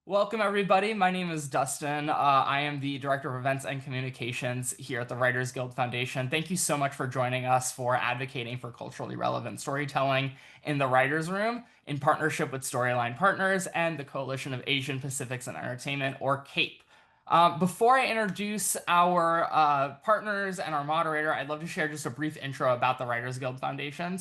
Welcome, everybody. My name is Dustin. I am the Director of Events and Communications here at the Writers Guild Foundation. Thank you so much for joining us for advocating for culturally relevant storytelling in the Writers Room in partnership with Storyline Partners and the Coalition of Asian Pacifics in Entertainment, or CAPE. Before I introduce our partners and our moderator, I'd love to share just a brief intro about the Writers Guild Foundation.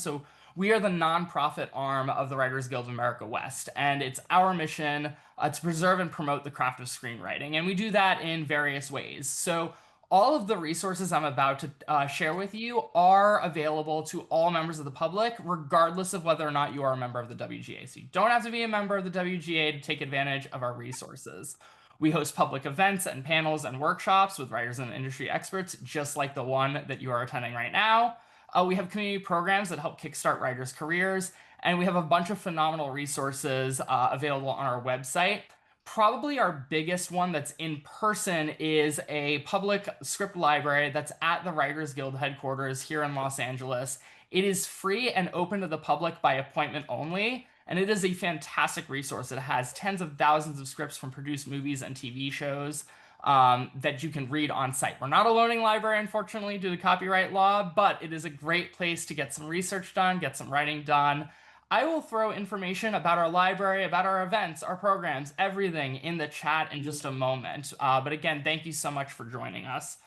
We are the nonprofit arm of the Writers Guild of America West, and it's our mission to preserve and promote the craft of screenwriting. And we do that in various ways. So, all of the resources I'm about to share with you are available to all members of the public, regardless of whether or not you are a member of the WGA. So, you don't have to be a member of the WGA to take advantage of our resources. We host public events and panels and workshops with writers and industry experts, just like the one that you are attending right now. We have community programs that help kickstart writers' careers, and we have a bunch of phenomenal resources available on our website. Probably our biggest one that's in person is a public script library that's at the Writers Guild headquarters here in Los Angeles. It is free and open to the public by appointment only, and it is a fantastic resource. It has tens of thousands of scripts from produced movies and TV shows that you can read on site. We're not a learning library, unfortunately, due to copyright law, but it is a great place to get some research done, get some writing done. I will throw information about our library, about our events, our programs, everything in the chat in just a moment. But again, thank you so much for joining us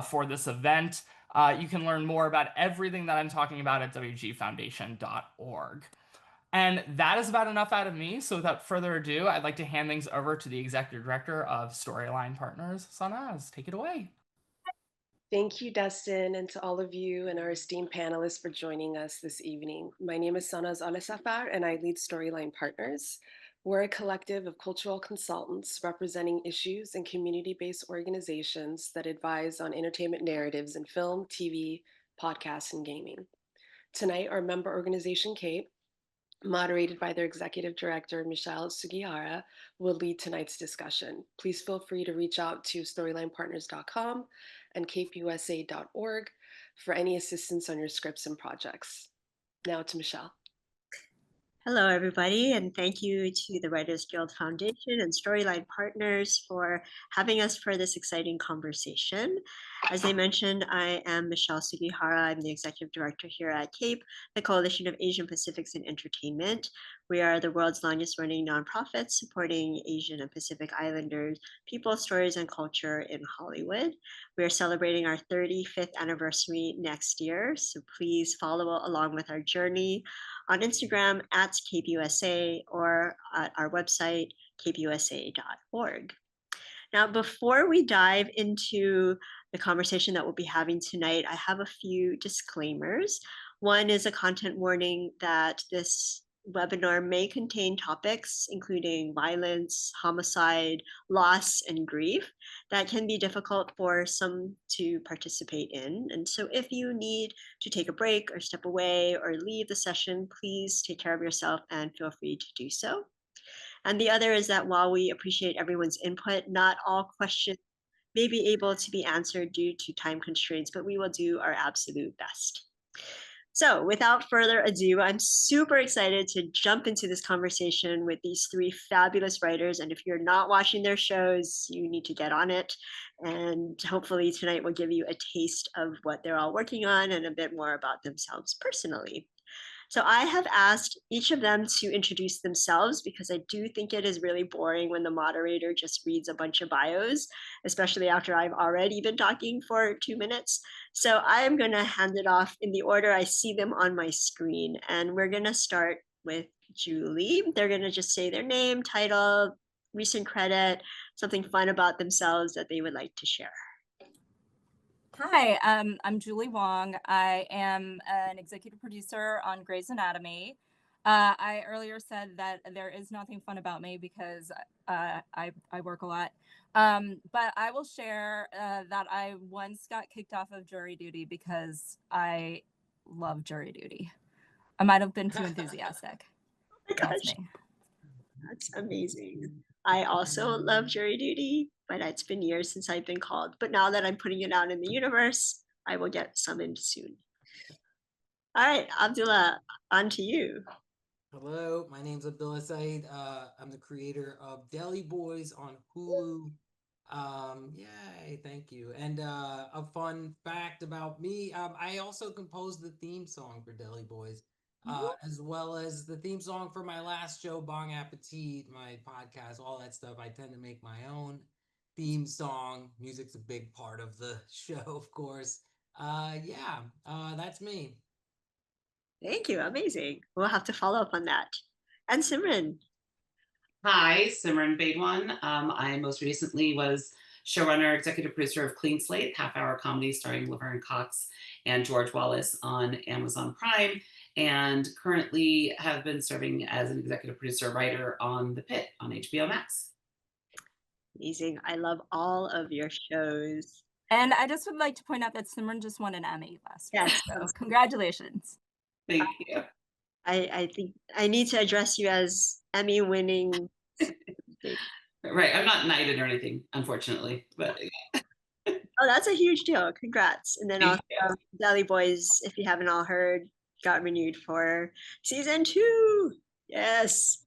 for this event. You can learn more about everything that I'm talking about at wgfoundation.org. And that is about enough out of me. So without further ado, I'd like to hand things over to the Executive Director of Storyline Partners, Sanaz. Take it away. Thank you, Dustin, and to all of you and our esteemed panelists for joining us this evening. My name is Sanaz Al-Safar, and I lead Storyline Partners. We're a collective of cultural consultants representing issues and community-based organizations that advise on entertainment narratives in film, TV, podcasts, and gaming. Tonight, our member organization, CAPE, moderated by their executive director, Michelle Sugihara, will lead tonight's discussion. Please feel free to reach out to storylinepartners.com and kpusa.org for any assistance on your scripts and projects. Now to Michelle. Hello, everybody, and thank you to the Writers Guild Foundation and Storyline Partners for having us for this exciting conversation. As I mentioned, I am Michelle Sugihara. I'm the Executive Director here at CAPE, the Coalition of Asian Pacifics in Entertainment. We are the world's longest running nonprofit supporting Asian and Pacific Islanders, people, stories, and culture in Hollywood. We are celebrating our 35th anniversary next year, so please follow along with our journey on Instagram at KPUSA or at our website, kpusa.org. Now, before we dive into the conversation that we'll be having tonight, I have a few disclaimers. One is a content warning that this webinar may contain topics including violence, homicide, loss, and grief that can be difficult for some to participate in. And so if you need to take a break or step away or leave the session, please take care of yourself and feel free to do so. And the other is that while we appreciate everyone's input, not all questions may be able to be answered due to time constraints, but we will do our absolute best. So without further ado, I'm super excited to jump into this conversation with these three fabulous writers. And if you're not watching their shows, you need to get on it. And hopefully tonight will give you a taste of what they're all working on and a bit more about themselves personally. So I have asked each of them to introduce themselves because I do think it is really boring when the moderator just reads a bunch of bios, especially after I've already been talking for 2 minutes. So I'm going to hand it off in the order I see them on my screen. And we're going to start with Julie. They're going to just say their name, title, recent credit, something fun about themselves that they would like to share. Hi, I'm Julie Wong. I am an executive producer on Grey's Anatomy. I earlier said that there is nothing fun about me because I work a lot. But I will share that I once got kicked off of jury duty because I love jury duty. I might have been too enthusiastic. Oh my gosh. That's me. That's amazing. I also love jury duty, but it's been years since I've been called. But now that I'm putting it out in the universe, I will get summoned soon. All right, Abdullah, on to you. Hello, my name's Abdullah Saeed. I'm the creator of Deli Boys on Hulu. Yay, thank you. And a fun fact about me, I also composed the theme song for Deli Boys, as well as the theme song for my last show, Bong Appetit, my podcast, all that stuff. I tend to make my own theme song. Music's a big part of the show, of course. That's me. Thank you. Amazing. We'll have to follow up on that. And Simran. Hi, Simran Baidwan. I most recently was showrunner, executive producer of Clean Slate, half-hour comedy starring Laverne Cox and George Wallace on Amazon Prime, and currently have been serving as an executive producer writer on The Pitt on HBO Max. Amazing. I love all of your shows. And I just would like to point out that Simran just won an Emmy last week. Yes. So congratulations. Thank you. I think I need to address you as Emmy winning. Right, I'm not knighted or anything, unfortunately, but Oh, that's a huge deal. Congrats. And then Thank also Deli Boys, if you haven't all heard, got renewed for season 2. Yes.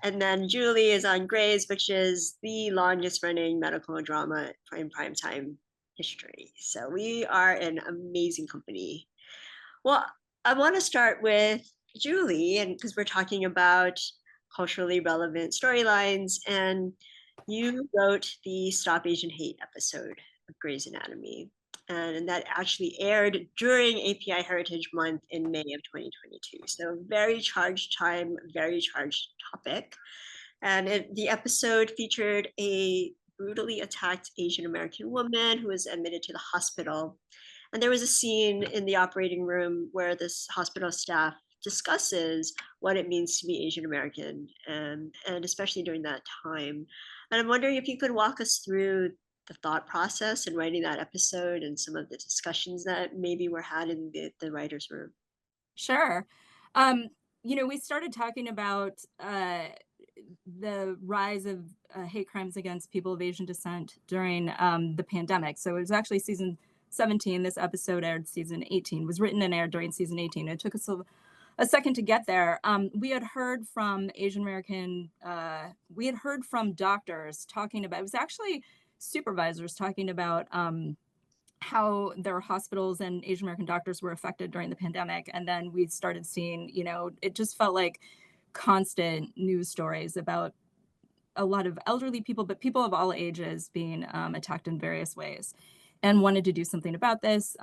And then Julie is on Grey's, which is the longest running medical drama in primetime history. So we are an amazing company. Well, I want to start with Julie, and because we're talking about culturally relevant storylines, and you wrote the Stop Asian Hate episode of Grey's Anatomy, and that actually aired during API Heritage Month in May of 2022. So very charged time, very charged topic. And the episode featured a brutally attacked Asian American woman who was admitted to the hospital. And there was a scene in the operating room where this hospital staff discusses what it means to be Asian American, and especially during that time. And I'm wondering if you could walk us through the thought process in writing that episode and some of the discussions that maybe were had in the writer's room. Sure. We started talking about the rise of hate crimes against people of Asian descent during the pandemic. So it was actually season 17. This episode aired season 18, was written and aired during season 18. It took us a second to get there. We had heard from Asian American, we had heard from doctors talking about, it was actually supervisors talking about how their hospitals and Asian American doctors were affected during the pandemic. And then we started seeing, it just felt like constant news stories about a lot of elderly people, but people of all ages being attacked in various ways, and wanted to do something about this.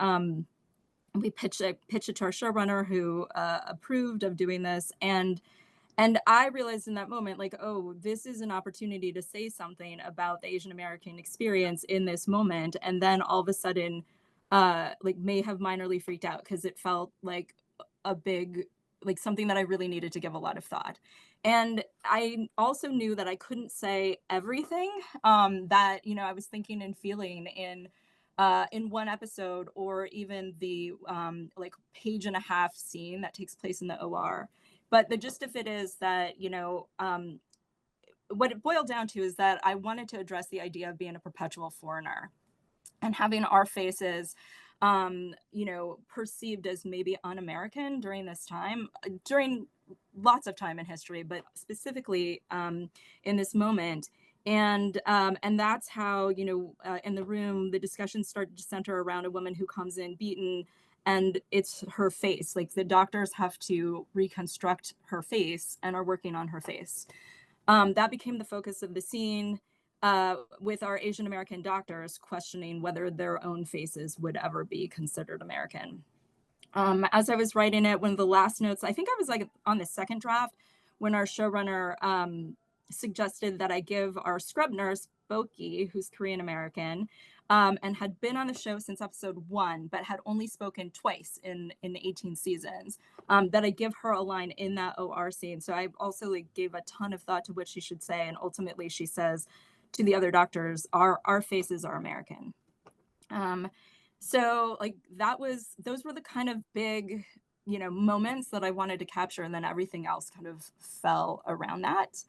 We pitched it to our showrunner, who approved of doing this. And I realized in that moment, like, oh, this is an opportunity to say something about the Asian American experience in this moment. And then all of a sudden, may have minorly freaked out, because it felt like a big, like something that I really needed to give a lot of thought. And I also knew that I couldn't say everything that, I was thinking and feeling in one episode, or even the page and a half scene that takes place in the OR. But the gist of it is that, what it boiled down to is that I wanted to address the idea of being a perpetual foreigner and having our faces, perceived as maybe un-American during this time, during lots of time in history, but specifically in this moment. And that's how, in the room, the discussion started to center around a woman who comes in beaten, and it's her face. Like, the doctors have to reconstruct her face and are working on her face. That became the focus of the scene, with our Asian American doctors questioning whether their own faces would ever be considered American. As I was writing it, one of the last notes, I think I was like on the second draft, when our showrunner suggested that I give our scrub nurse, Boki, who's Korean American, and had been on the show since episode 1, but had only spoken twice in the 18 seasons, that I give her a line in that OR scene. So I also gave a ton of thought to what she should say, and ultimately she says to the other doctors, our faces are American. So those were the kind of big, moments that I wanted to capture, and then everything else kind of fell around that.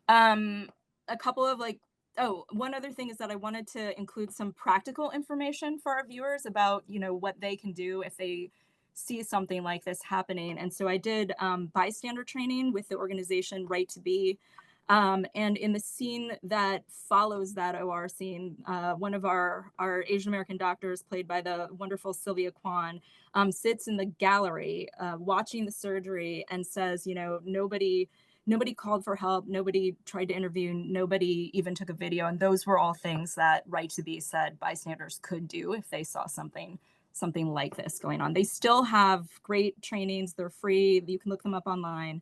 A couple of one other thing is that I wanted to include some practical information for our viewers about, what they can do if they see something like this happening. And so I did bystander training with the organization Right to Be. And in the scene that follows that OR scene, one of our Asian American doctors, played by the wonderful Sylvia Kwan, sits in the gallery watching the surgery and says, you know, nobody called for help, nobody tried to interview, nobody even took a video. And those were all things that Right to Be said bystanders could do if they saw something like this going on. They still have great trainings, they're free, you can look them up online.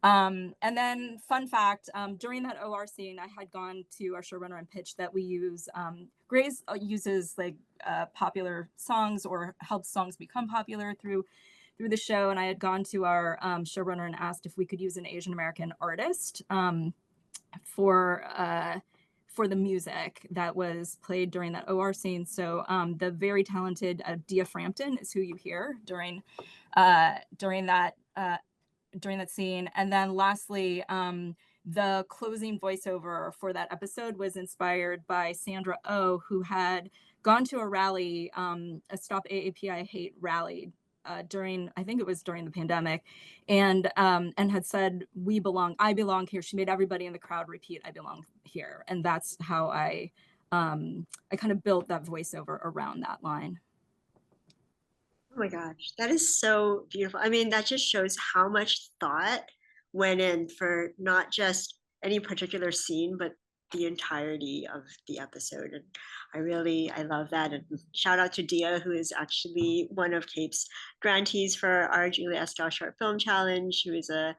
And then fun fact, during that OR scene, I had gone to our showrunner and pitched that we use, Grace uses like popular songs or helps songs become popular through the show. And I had gone to our showrunner and asked if we could use an Asian American artist for the music that was played during that OR scene. So the very talented Dia Frampton is who you hear during that scene. And then lastly, the closing voiceover for that episode was inspired by Sandra Oh, who had gone to a rally, a Stop AAPI Hate rally during, I think it was during the pandemic, and had said, I belong here. She made everybody in the crowd repeat, I belong here. And that's how I kind of built that voiceover around that line. Oh my gosh, that is so beautiful. I mean, that just shows how much thought went in for not just any particular scene, but the entirety of the episode. And I love that. And shout out to Dia, who is actually one of Cape's grantees for our Julia Escal Short Film Challenge, who is a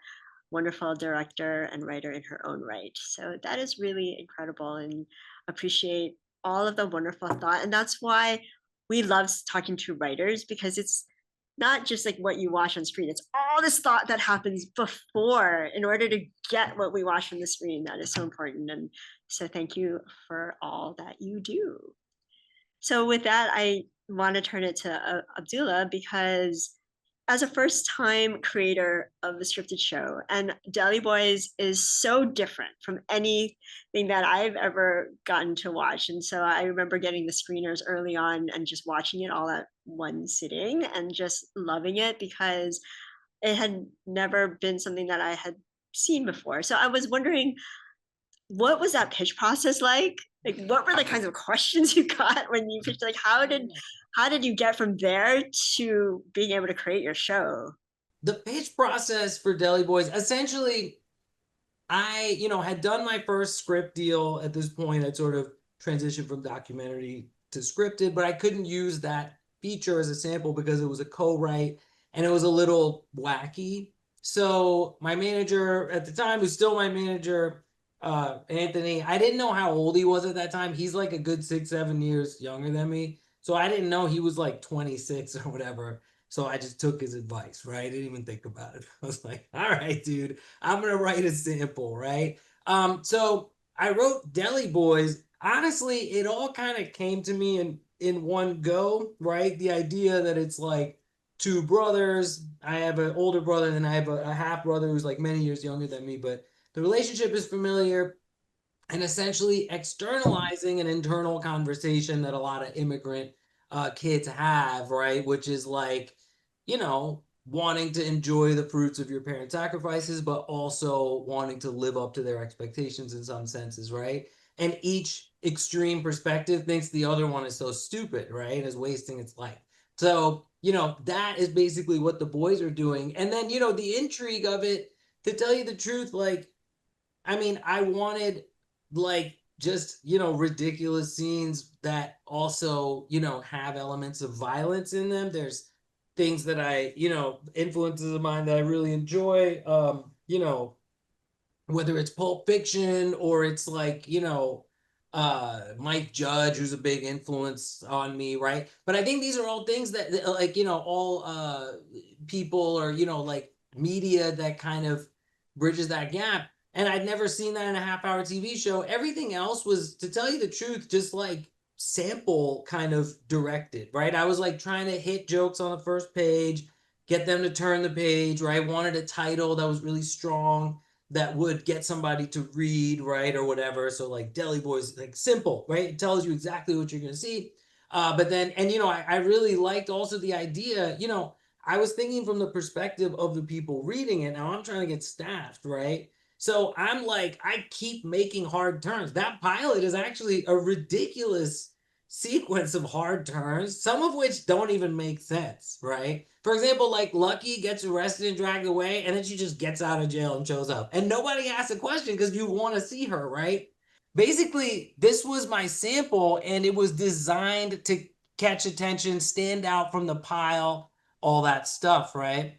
wonderful director and writer in her own right. So that is really incredible, and appreciate all of the wonderful thought. And that's why we love talking to writers, because it's not just like what you watch on screen, it's all this thought that happens before in order to get what we watch on the screen. That is so important. And so thank you for all that you do. So with that, I want to turn it to Abdullah, because as a first-time creator of the scripted show, and Deli Boys is so different from anything that I've ever gotten to watch. And so I remember getting the screeners early on and just watching it all at one sitting and just loving it, because it had never been something that I had seen before. So I was wondering, what was that pitch process like? Like, what were the kinds of questions you got when you pitched? Like, how did you get from there to being able to create your show? The pitch process for Deli Boys, essentially, I, had done my first script deal at this point. I'd sort of transitioned from documentary to scripted, but I couldn't use that feature as a sample because it was a co-write and it was a little wacky. So my manager at the time, who's still my manager, Anthony, I didn't know how old he was at that time. He's like a good 6-7 years younger than me. So I didn't know he was like 26 or whatever. So I just took his advice, right? I didn't even think about it. I was like, all right, dude, I'm going to write a sample, right? So I wrote Deli Boys. Honestly, it all kind of came to me in one go, right? The idea that it's like two brothers. I have an older brother, and I have a half brother who's like many years younger than me, but the relationship is familiar, and essentially externalizing an internal conversation that a lot of immigrant kids have, right? Which is like, wanting to enjoy the fruits of your parents' sacrifices, but also wanting to live up to their expectations in some senses, right? And each extreme perspective thinks the other one is so stupid, right? Is wasting its life. So, that is basically what the boys are doing. And then, the intrigue of it, to tell you the truth, like, I mean, I wanted like just, ridiculous scenes that also, have elements of violence in them. There's things that I, influences of mine that I really enjoy. Whether it's Pulp Fiction or it's like, Mike Judge, who's a big influence on me, right? But I think these are all things that like, all people or, like media that kind of bridges that gap. And I'd never seen that in a half-hour TV show. Everything else was, to tell you the truth, just like sample kind of directed, right? I was like trying to hit jokes on the first page, get them to turn the page, right? I wanted a title that was really strong, that would get somebody to read, right, or whatever. So like Deli Boys, like simple, right? It tells you exactly what you're going to see. But then, and I really liked also the idea, I was thinking from the perspective of the people reading it. Now I'm trying to get staffed, right? So I'm like, I keep making hard turns. That pilot is actually a ridiculous sequence of hard turns, some of which don't even make sense, right? For example, like Lucky gets arrested and dragged away, and then she just gets out of jail and shows up. And nobody asks a question because you want to see her, right? Basically, this was my sample, and it was designed to catch attention, stand out from the pile, all that stuff, right?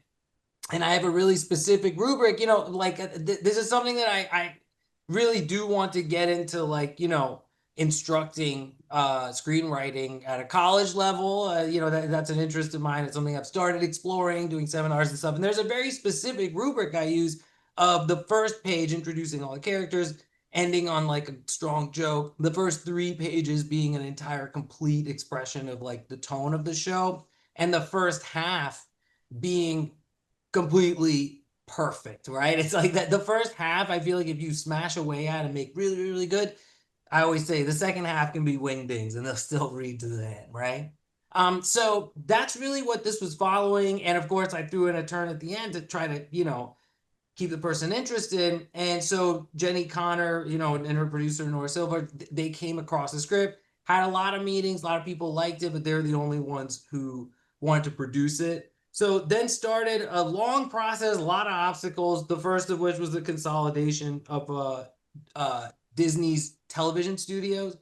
And I have a really specific rubric, like this is something that I really do want to get into, like, instructing screenwriting at a college level. That's an interest of mine. It's something I've started exploring, doing seminars and stuff. And there's a very specific rubric I use of the first page introducing all the characters, ending on like a strong joke, the first 3 pages being an entire complete expression of like the tone of the show, and the first half being completely perfect, right? It's like that the first half, I feel like if you smash away at and make really, really good, I always say the second half can be wingdings and they'll still read to the end, right? So that's really what this was following. And of course, I threw in a turn at the end to try to, keep the person interested. And so Jenny Connor, and her producer, Nora Silva, they came across the script, had a lot of meetings, a lot of people liked it, but they're the only ones who wanted to produce it. So then started a long process, a lot of obstacles. The first of which was the consolidation of Disney's television studios.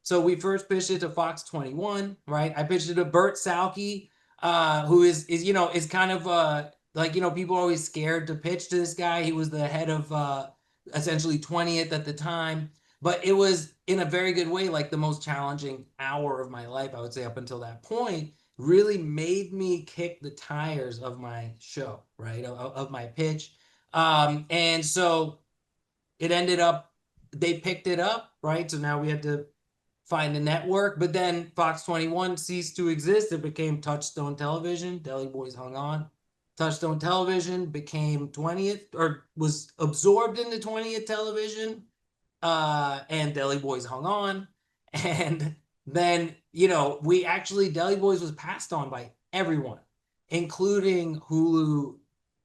So we first pitched it to Fox 21, right? I pitched it to Bert Salke, who is kind of like, people are always scared to pitch to this guy. He was the head of essentially 20th at the time, but it was in a very good way, like the most challenging hour of my life, I would say, up until that point, really made me kick the tires of my show, right? Of my pitch. And so it ended up, they picked it up, right? So now we had to find a network, but then Fox 21 ceased to exist. It became Touchstone Television. Deli Boys hung on. Touchstone Television became 20th, or was absorbed into 20th Television, and Deli Boys hung on. And then, Deli Boys was passed on by everyone, including Hulu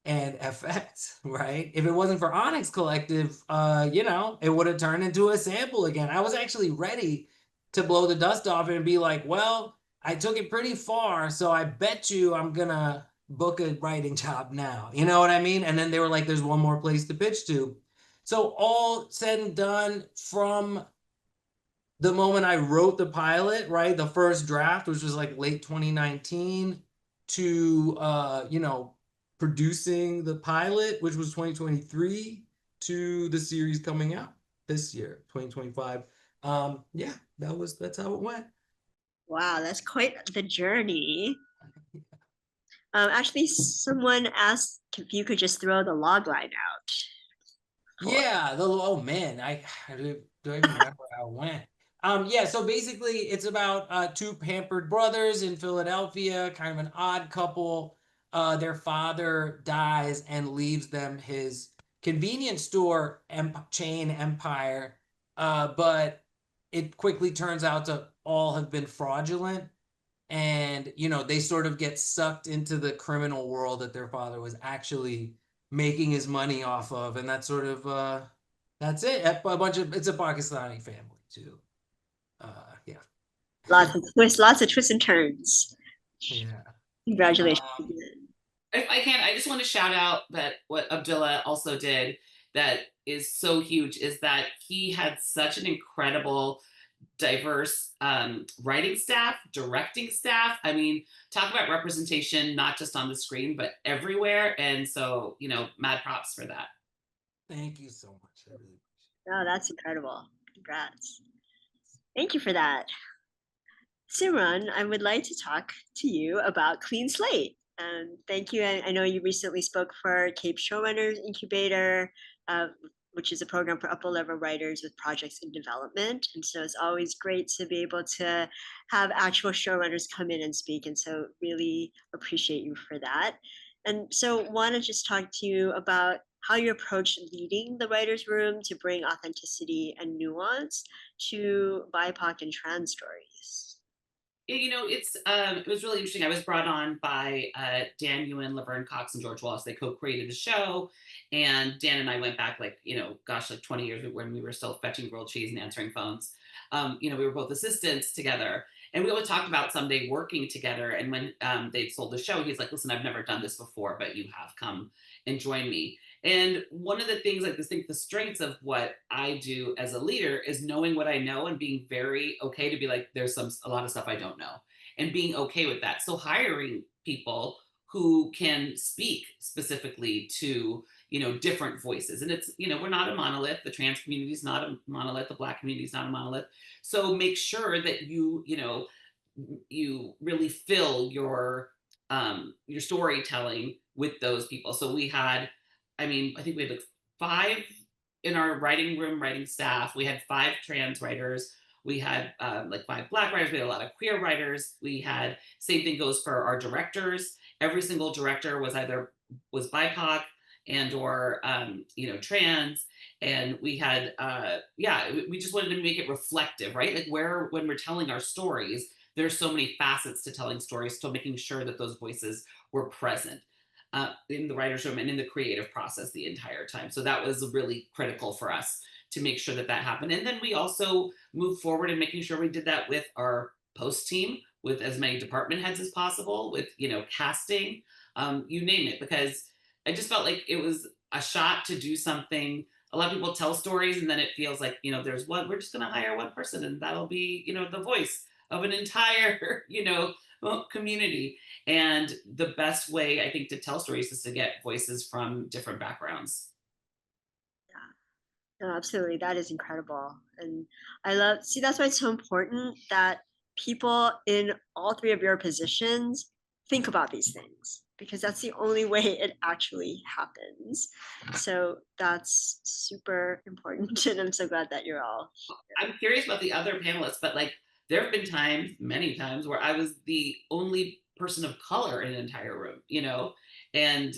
and FX, right? If it wasn't for Onyx Collective, it would have turned into a sample again. I was actually ready to blow the dust off and be like, well, I took it pretty far, so I bet you I'm gonna book a writing job now. You know what I mean? And then they were like, there's one more place to pitch to. So all said and done, from the moment I wrote the pilot, right, the first draft, which was like late 2019, to producing the pilot, which was 2023, to the series coming out this year, 2025. Yeah, that's how it went. Wow, that's quite the journey. Actually, someone asked if you could just throw the log line out. Yeah, oh man, do I even remember how it went? Yeah, so basically it's about 2 pampered brothers in Philadelphia, kind of an odd couple. Their father dies and leaves them his convenience store chain empire, but it quickly turns out to all have been fraudulent. And they sort of get sucked into the criminal world that their father was actually making his money off of, and that's sort of that's it. It's a Pakistani family too. Yeah. Lots of twists and turns. Yeah. Congratulations. If I can, I just want to shout out that what Abdullah also did that is so huge is that he had such an incredible, diverse writing staff, directing staff. I mean, talk about representation, not just on the screen, but everywhere. And so, mad props for that. Thank you so much. I really appreciate it. Oh, that's incredible. Congrats. Thank you for that. Simran, I would like to talk to you about Clean Slate. Thank you. I know you recently spoke for Cape Showrunners Incubator, which is a program for upper level writers with projects in development. And so it's always great to be able to have actual showrunners come in and speak. And so really appreciate you for that. And so want to just talk to you about how you approach leading the writer's room to bring authenticity and nuance to BIPOC and trans stories. It was really interesting. I was brought on by Dan Ewan, Laverne Cox, and George Wallace. They co-created the show, and Dan and I went back like gosh, like 20 years when we were still fetching grilled cheese and answering phones. We were both assistants together, and we always talked about someday working together. And when they sold the show, he's like, "Listen, I've never done this before, but you have come and join me." And one of the things, like this, think the strengths of what I do as a leader is knowing what I know and being very okay to be like, there's a lot of stuff I don't know, and being okay with that. So hiring people who can speak specifically to different voices, and it's we're not a monolith. The trans community is not a monolith. The Black community is not a monolith. So make sure that you really fill your storytelling with those people. So we had, I think we had like 5 in our writing room, writing staff. We had 5 trans writers. We had like 5 Black writers. We had a lot of queer writers. We had, same thing goes for our directors. Every single director was BIPOC and or trans. And we had we just wanted to make it reflective, right? Like when we're telling our stories, there's so many facets to telling stories, so making sure that those voices were present in the writer's room and in the creative process the entire time. So that was really critical for us to make sure that happened. And then we also moved forward in making sure we did that with our post team, with as many department heads as possible, with casting, you name it, because I just felt like it was a shot to do something. A lot of people tell stories and then it feels like there's we're just going to hire one person and that'll be the voice of an entire community. And the best way I think to tell stories is to get voices from different backgrounds. Yeah, no, absolutely. That is incredible. And see, that's why it's so important that people in all 3 of your positions think about these things, because that's the only way it actually happens. So that's super important. And I'm so glad that you're all here. I'm curious about the other panelists, but like there have been times, many times, where I was the only person of color in an entire room, and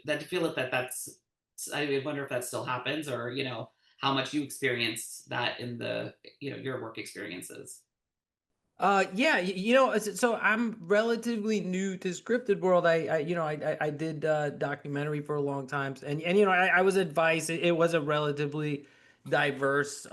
that feel that's, I wonder if that still happens, or how much you experience that in the your work experiences. Yeah, so I'm relatively new to scripted world. I did documentary for a long time, and I was advised it was a relatively diverse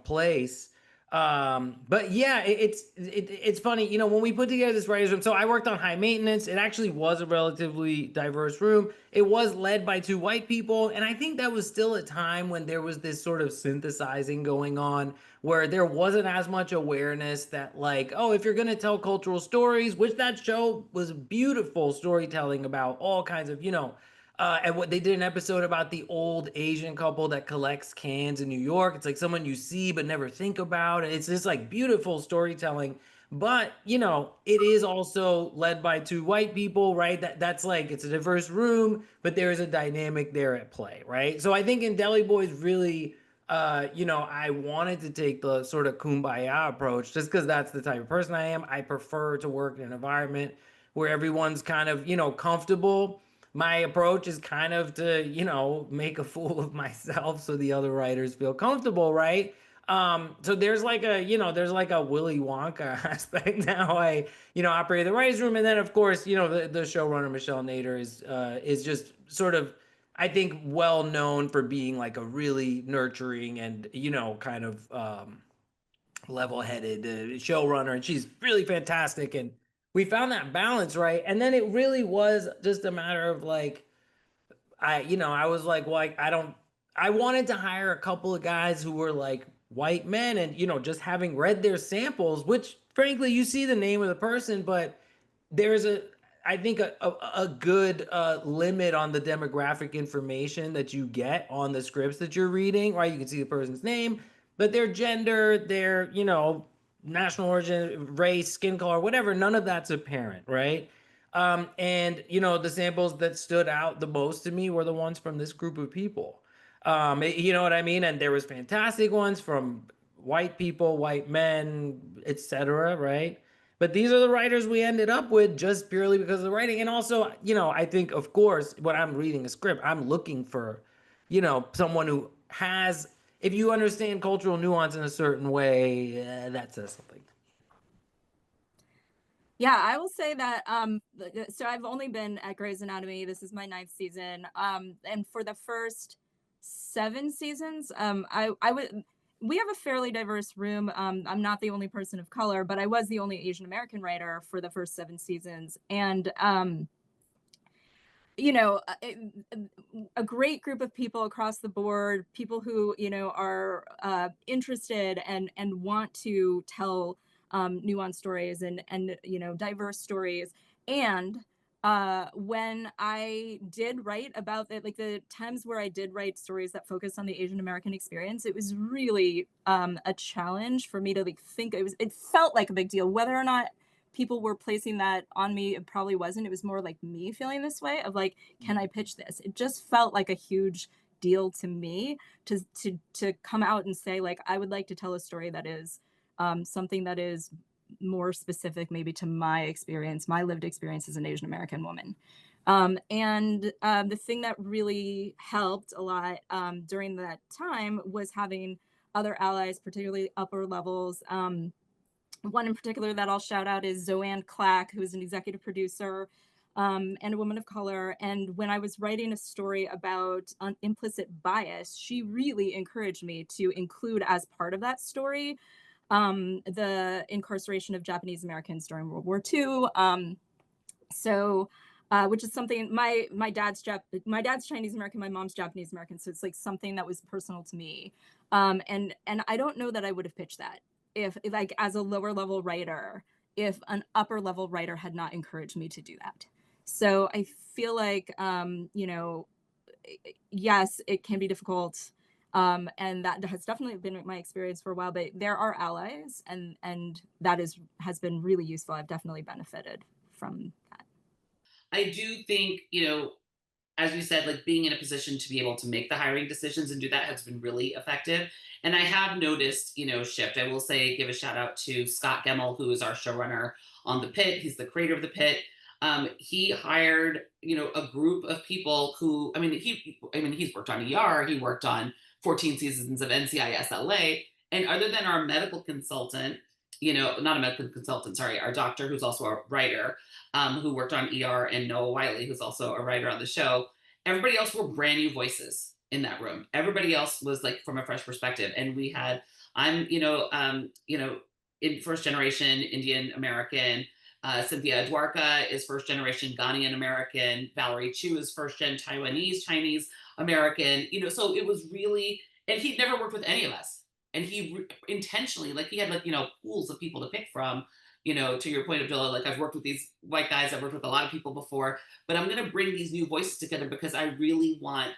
place. But yeah, it's funny, when we put together this writers room. So I worked on high maintenance. It actually was a relatively diverse room. It was led by 2 white people, and I think that was still a time when there was this sort of synthesizing going on, where there wasn't as much awareness that, like, oh, if you're going to tell cultural stories, which that show was beautiful storytelling about all kinds of, and what they did an episode about the old Asian couple that collects cans in New York. It's like someone you see but never think about. And it's just like beautiful storytelling. But, it is also led by 2 white people, right? That's like, it's a diverse room, but there is a dynamic there at play, right? So I think in Deli Boys, really, I wanted to take the sort of kumbaya approach just because that's the type of person I am. I prefer to work in an environment where everyone's kind of, comfortable. My approach is kind of to, make a fool of myself so the other writers feel comfortable, right? So there's like a Willy Wonka aspect now. I, operate the writers' room, and then of course, the showrunner Michelle Nader is just sort of, I think, well known for being like a really nurturing and kind of level-headed showrunner, and she's really fantastic. And we found that balance, right? And then it really was just a matter of like, I was like, well, I wanted to hire a couple of guys who were like white men, and just having read their samples, which frankly, you see the name of the person, but there's I think a good limit on the demographic information that you get on the scripts that you're reading, right? You can see the person's name, but their gender, their, national origin, race, skin color, whatever, none of that's apparent, right? And the samples that stood out the most to me were the ones from this group of people. You know what I mean? And there was fantastic ones from white people, white men, etc., right? But these are the writers we ended up with just purely because of the writing. And also, I think, of course, when I'm reading a script, I'm looking for, someone who has, if you understand cultural nuance in a certain way, that says something. Yeah, I will say that so I've only been at Grey's Anatomy. This is my 9th season. And for the first 7 seasons, I would we have a fairly diverse room. I'm not the only person of color, but I was the only Asian American writer for the first 7 seasons. And you know, a great group of people across the board, people who, you know, are interested and want to tell nuanced stories and, you know, diverse stories. And when I did write about it, like the times where I did write stories that focused on the Asian American experience, it was really a challenge for me to like think it felt like a big deal, whether or not people were placing that on me. It probably wasn't. It was more like me feeling this way of like, can I pitch this? It just felt like a huge deal to me to come out and say like, I would like to tell a story that is something that is more specific maybe to my experience, my lived experience as an Asian American woman. And the thing that really helped a lot during that time was having other allies, particularly upper levels. One in particular that I'll shout out is Zoanne Clack, who is an executive producer and a woman of color. And when I was writing a story about implicit bias, she really encouraged me to include as part of that story the incarceration of Japanese Americans during World War II. Which is something my dad's Chinese American, my mom's Japanese American, so it's like something that was personal to me. And I don't know that I would have pitched that if like as a lower level writer, if an upper level writer had not encouraged me to do that. So I feel like you know, yes, it can be difficult. And that has definitely been my experience for a while, but there are allies and that has been really useful. I've definitely benefited from that. I do think, as you said, like being in a position to be able to make the hiring decisions and do that has been really effective. And I have noticed, shift. I will say, give a shout out to Scott Gemmell, who is our showrunner on the Pitt. He's the creator of the Pitt. He hired, a group of people who, he's worked on ER, he worked on 14 seasons of NCIS LA. And other than our medical consultant, not a medical consultant, sorry, our doctor, who's also a writer, who worked on ER, and Noah Wiley, who's also a writer on the show. Everybody else were brand new voices in that room. Everybody else was like from a fresh perspective. And I'm, in first generation Indian American. Cynthia Dwarka is first generation Ghanaian American. Valerie Chu is first gen Taiwanese, Chinese American. So it was really, and he'd never worked with any of us. And he intentionally, like, he had like, pools of people to pick from. To your point, Abdullah, like, I've worked with these white guys, I've worked with a lot of people before, but I'm going to bring these new voices together because I really want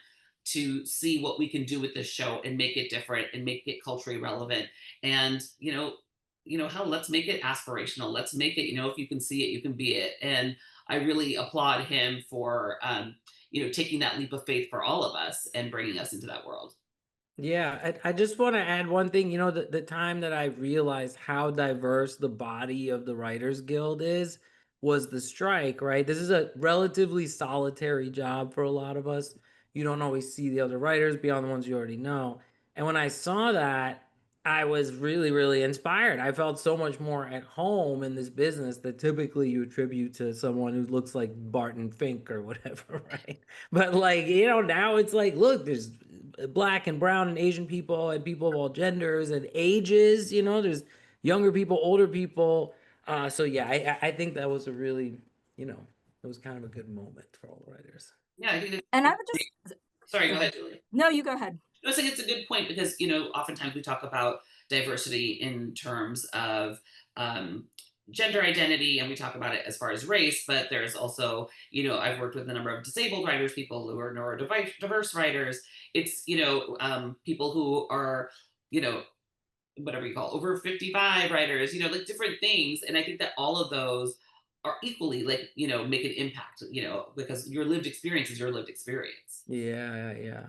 to see what we can do with this show and make it different and make it culturally relevant. And, hell, let's make it aspirational. Let's make it, if you can see it, you can be it. And I really applaud him for, taking that leap of faith for all of us and bringing us into that world. Yeah, I just want to add one thing. The time that I realized how diverse the body of the Writers Guild is was the strike, right? This is a relatively solitary job for a lot of us. You don't always see the other writers beyond the ones you already know. And when I saw that, I was really, really inspired. I felt so much more at home in this business that typically you attribute to someone who looks like Barton Fink or whatever, right? But like, now it's like, look, there's Black and brown and Asian people and people of all genders and ages. There's younger people, older people. So yeah, I think that was a really, it was kind of a good moment for all the writers. Yeah, I think And I would just sorry, go ahead, Julie. No, you go ahead. I was saying it's a good point because, oftentimes we talk about diversity in terms of gender identity, and we talk about it as far as race, but there's also, I've worked with a number of disabled writers, people who are neurodiverse writers. It's, people who are, whatever you call over 55 writers, like different things. And I think that all of those are equally like, make an impact, because your lived experience is your lived experience. Yeah,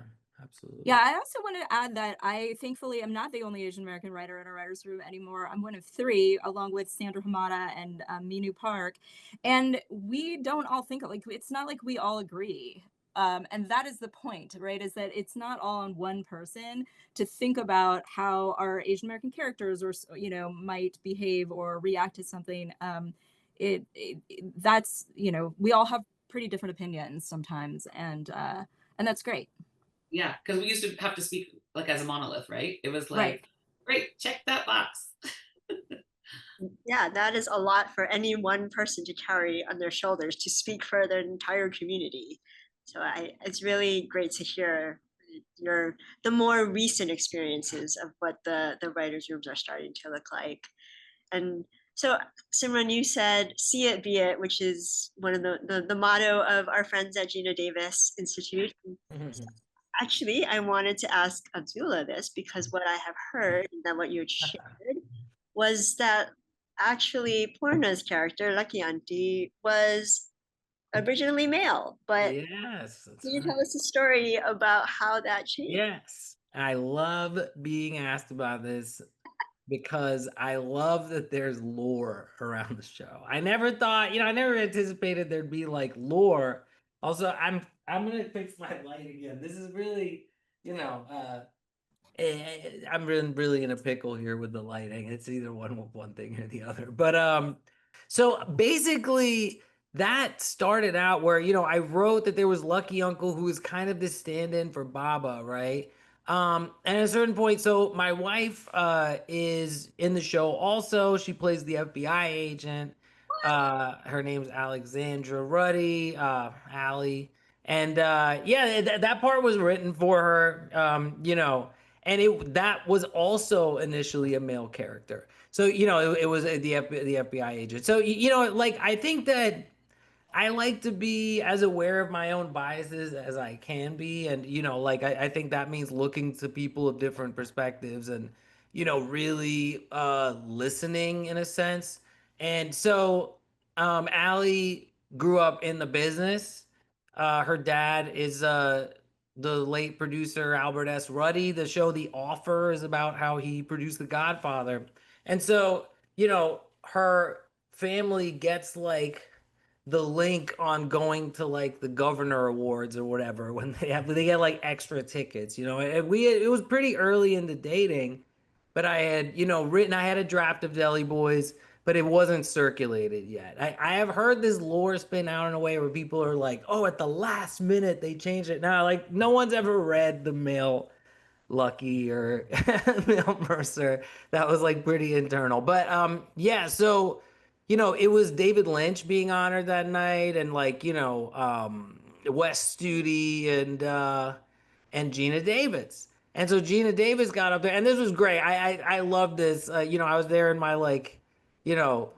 absolutely. Yeah, I also want to add that I thankfully am not the only Asian American writer in our writers' room anymore. I'm one of 3, along with Sandra Hamada and Minu Park. And we don't all think like, it's not like we all agree. And that is the point, right? Is that it's not all on one person to think about how our Asian American characters or, might behave or react to something. that's, you know, we all have pretty different opinions sometimes, and that's great. Yeah, because we used to have to speak like as a monolith, right? It was Right. like, great, check that box. Yeah, that is a lot for any one person to carry on their shoulders to speak for their entire community. So it's really great to hear the more recent experiences of what the writers' rooms are starting to look like. And so, Simran, you said "See it, be it," which is one of the motto of our friends at Gina Davis Institute. Actually, I wanted to ask Abdullah this because what I have heard and then what you had shared was that actually Porna's character, Lucky Auntie, was originally male. But Yes, that's can you right. tell us a story about how that changed? Yes, I love being asked about this because I love that there's lore around the show. I never thought, I never anticipated there'd be like lore. Also, I'm gonna fix my light again. This is really, you know, I'm really in a pickle here with the lighting. It's either one thing or the other. But so basically that started out where, I wrote that there was Lucky Uncle who was kind of this stand-in for Baba, right? And at a certain point, so my wife is in the show also. She plays the FBI agent. Her name's Alexandra Ruddy, Allie. And yeah, that part was written for her. And that was also initially a male character. So it was the FBI agent. So like I think that I like to be as aware of my own biases as I can be. And, like I think that means looking to people of different perspectives and, really listening in a sense. And so Allie grew up in the business. Her dad is the late producer Albert S. Ruddy. The show The Offer is about how he produced The Godfather. And so, her family gets like the link on going to like the governor awards or whatever when they get like extra tickets, and it was pretty early into dating, but I had I had a draft of Deli Boys, but it wasn't circulated yet. I have heard this lore spin out in a way where people are like, oh, at the last minute they changed it. Now like no one's ever read the male Lucky or Mel Mercer. That was like pretty internal. But yeah, so it was David Lynch being honored that night and like, Wes Studi and Gina Davis. And so Gina Davis got up there and this was great. I love this. I was there in my like, you know,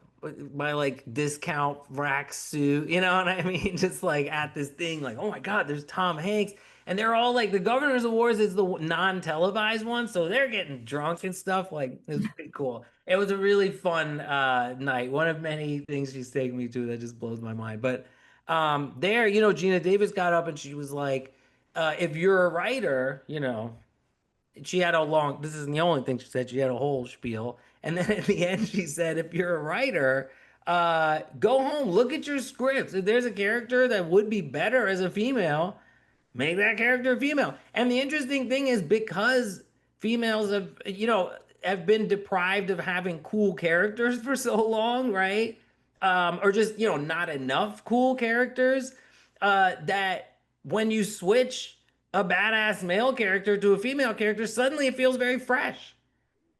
my like discount rack suit, you know what I mean? Just like at this thing, like, oh my God, there's Tom Hanks. And they're all like the Governor's Awards is the non-televised one, so they're getting drunk and stuff. Like it was pretty cool. It was a really fun night. One of many things she's taken me to that just blows my mind. But there, Gina Davis got up and she was like, if you're a writer, she had a long, this isn't the only thing she said, she had a whole spiel. And then at the end, she said, if you're a writer, go home, look at your scripts. If there's a character that would be better as a female, make that character a female. And the interesting thing is because females have been deprived of having cool characters for so long, right? Or just, not enough cool characters, that when you switch a badass male character to a female character, suddenly it feels very fresh.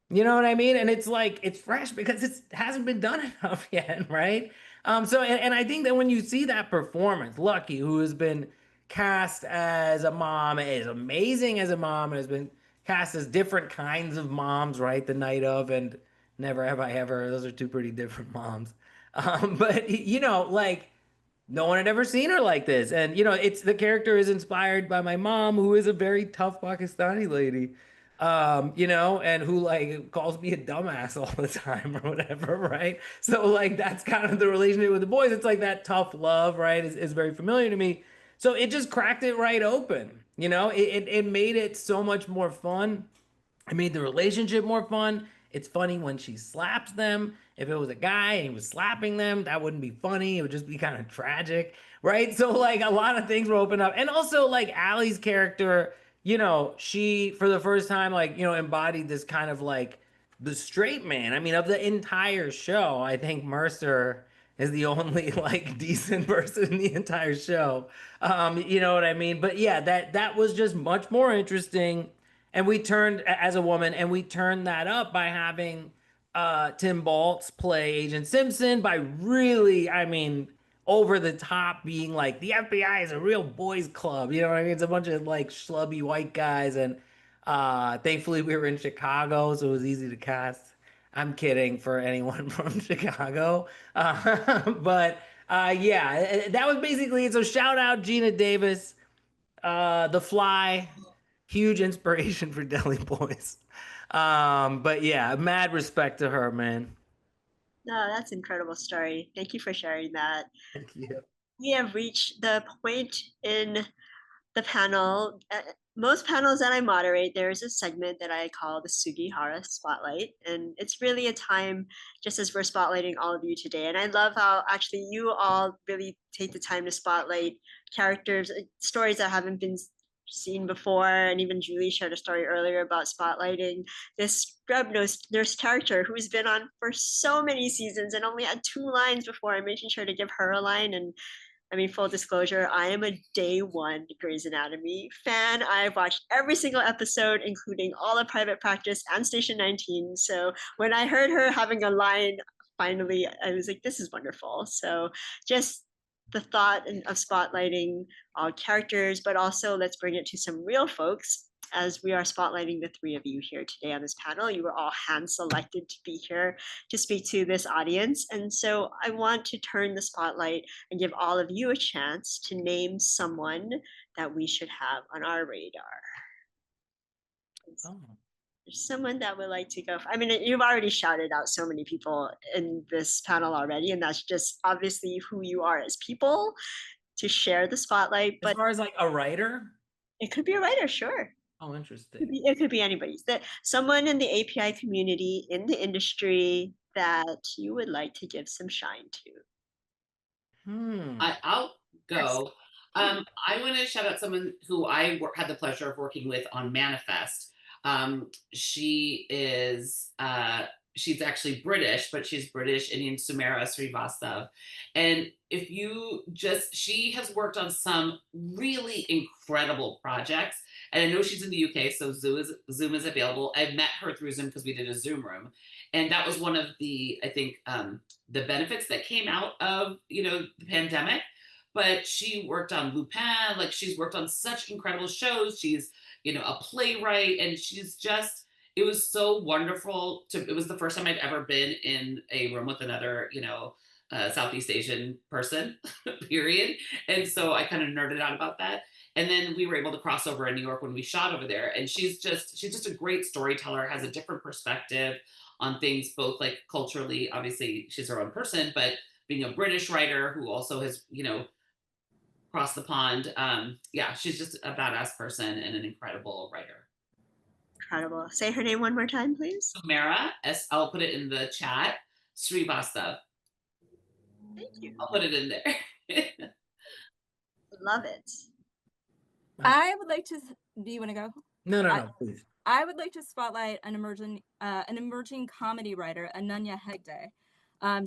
You know what I mean? And it's like it's fresh because it hasn't been done enough yet, right? And I think that when you see that performance, Lucky, who has been cast as a mom, is amazing as a mom, and has been cast as different kinds of moms, right? The night of and Never Have I Ever. Those are two pretty different moms. But like no one had ever seen her like this. And it's the character is inspired by my mom, who is a very tough Pakistani lady. And who like calls me a dumbass all the time or whatever, right? So like that's kind of the relationship with the boys. It's like that tough love, right? Is very familiar to me. So it just cracked it right open. It made it so much more fun. It made the relationship more fun. It's funny when she slaps them. If it was a guy and he was slapping them, that wouldn't be funny. It would just be kind of tragic, right? So like a lot of things were opened up. And also like Allie's character, she for the first time like, embodied this kind of like the straight man. I mean, of the entire show, I think Mercer is the only like decent person in the entire show. You know what I mean? But yeah, that was just much more interesting. And we turned as a woman, and we turned that up by having Tim Baltz play Agent Simpson by really, I mean, over the top being like the FBI is a real boys club. You know what I mean? It's a bunch of like schlubby white guys, and thankfully we were in Chicago, so it was easy to cast. I'm kidding for anyone from Chicago. But yeah, that was basically it. So shout out Gina Davis, The Fly, huge inspiration for Deli Boys. But yeah, mad respect to her, man. No, that's an incredible story. Thank you for sharing that. Thank you. We have reached the point in the panel. Most panels that I moderate, there is a segment that I call the Sugihara Spotlight. And it's really a time just as we're spotlighting all of you today. And I love how actually you all really take the time to spotlight characters, stories that haven't been seen before. And even Julie shared a story earlier about spotlighting this scrub nurse character who's been on for so many seasons and only had 2 lines before. I'm making sure to give her a line. And I mean, full disclosure, I am a day one Grey's Anatomy fan. I've watched every single episode, including all of Private Practice and Station 19. So when I heard her having a line, finally, I was like, this is wonderful. So just the thought of spotlighting all characters, but also let's bring it to some real folks. As we are spotlighting the 3 of you here today on this panel, you were all hand selected to be here to speak to this audience. And so I want to turn the spotlight and give all of you a chance to name someone that we should have on our radar. Oh. There's someone that would like to go. I mean, you've already shouted out so many people in this panel already, and that's just obviously who you are as people to share the spotlight. As But far as like a writer? it could be a writer, sure. Oh, interesting. It could be anybody's. That someone in the API community, in the industry that you would like to give some shine to. I'll go. I want to shout out someone who had the pleasure of working with on Manifest. She is she's actually British, but she's British Indian, Sumera Srivastav. And she has worked on some really incredible projects. And I know she's in the UK, so Zoom is available. I met her through Zoom because we did a Zoom room. And that was one of the, I think, the benefits that came out of, the pandemic. But she worked on Lupin, like she's worked on such incredible shows. She's, a playwright, and it was so wonderful it was the first time I'd ever been in a room with another, Southeast Asian person, period. And so I kind of nerded out about that. And then we were able to cross over in New York when we shot over there. And she's just a great storyteller, has a different perspective on things, both like culturally, obviously she's her own person, but being a British writer who also has, crossed the pond. Yeah, she's just a badass person and an incredible writer. Incredible. Say her name one more time, please. Sumera, I'll put it in the chat, Srivastav. Thank you. I'll put it in there. Love it. I would like to. Do you want to go? No, please. I would like to spotlight an emerging comedy writer, Ananya Hegde.